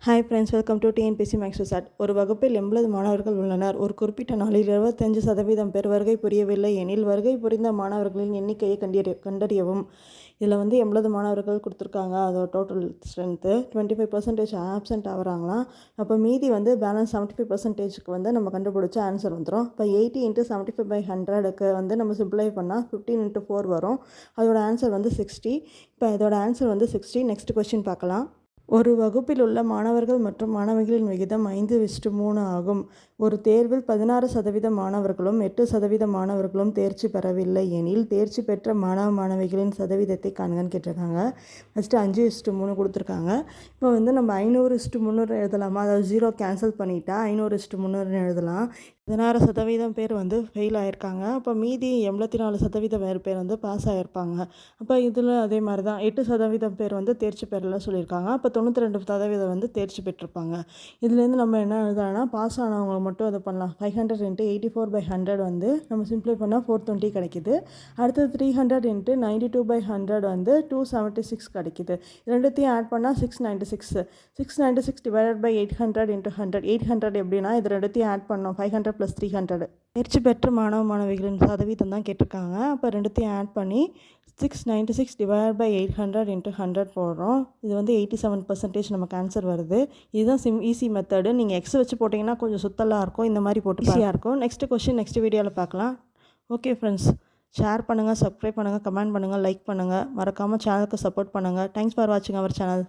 Hi friends, welcome to TNPSC maths result. ஒரு வகுப்பில் 80 மாணவர்கள் உள்ளனர். ஒரு குறிப்பிட்ட நாளில் 25% பேர் வருகை புரியவில்லை எனில் வருகை புரிந்த மாணவர்களின் எண்ணிக்கையை கண்டறியவும். இதில் 80 மாணவர்கள் கொடுத்துருக்காங்க. அதோட டோட்டல் ஸ்ட்ரென்த்து 25% ஆப்சென்ட் ஆகிறாங்களாம். அப்போ மீதி பேலன்ஸ் 75%க்கு நம்ம கண்டுபிடிச்ச ஆன்சர் வந்துடும். இப்போ 80 × 75/100க்கு நம்ம சிம்பிளை பண்ணால் 15 × 4 வரும். அதோட ஆன்சர் 60. இப்போ இதோட ஆன்சர் 60. நெக்ஸ்ட் கொஸ்டின் பார்க்கலாம். ஒரு வகுப்பில் உள்ள மாணவர்கள் மற்றும் மாணவிகளின் விகிதம் 5:3 ஆகும். ஒரு தேர்வில் 16% மாணவர்களும் 8% மாணவர்களும் தேர்ச்சி பெறவில்லை எனில் தேர்ச்சி பெற்ற மாணவிகளின் சதவீதத்தை காண்கன்னு கேட்டிருக்காங்க. ஃபஸ்ட்டு 5:3 கொடுத்துருக்காங்க. இப்போ நம்ம 500:300 எழுதலாமா? அதாவது 0 கேன்சல் பண்ணிட்டா 500:300 எழுதலாம். 16% பேர் ஃபெயில் ஆகிருக்காங்க. அப்போ மீதி 84% பேர் பாஸ் ஆகிருப்பாங்க. அப்போ இதில் அதே மாதிரி தான் 8% பேர் தேர்ச்சி பெறல சொல்லியிருக்காங்க. அப்போ 92% தேர்ச்சி பெற்றிருப்பாங்க. இதுலேருந்து நம்ம என்ன எழுதலாம்னா, பாஸ் ஆனவங்க மட்டும் இது பண்ணலாம். 500 × 84/100 நம்ம சிம்ப்ளை பண்ணால் 420 கிடைக்கிது. அடுத்தது 300 × 92/100 276 கிடைக்கிது. ரெண்டுத்தையும் ஆட் பண்ணால் 696. 696 / 800 × 100. 800 எப்படின்னா இது ரெண்டுத்தையும் ஆட் பண்ணோம். 500 + 300. தேர்ச்சி பெற்ற மாணவிகளின் சதவீதம் தான் கேட்டிருக்காங்க. அப்போ ரெண்டுத்தையும் ஆட் பண்ணி 696 / 800 × 100 போடுறோம். இது 87% நமக்கு ஆன்சர் வருது. இதுதான் ஈஸி மெத்தடு. நீங்கள் எக்ஸ் வச்சு போட்டிங்கன்னா கொஞ்சம் சுத்தலாக இருக்கும். இந்த மாதிரி போட்டு ஈஸியாக இருக்கும். நெக்ஸ்ட் கொஸ்டின் நெக்ஸ்ட் வீடியோவில் பார்க்கலாம். ஓகே ஃப்ரெண்ட்ஸ், ஷேர் பண்ணுங்கள், சப்ஸ்கிரைப் பண்ணுங்கள், கமெண்ட் பண்ணுங்கள், லைக் பண்ணுங்கள். மறக்காமல் சேனலுக்கு சப்போர்ட் பண்ணுங்கள். தேங்க்ஸ் ஃபார் வாட்சிங் அவர் சேனல்.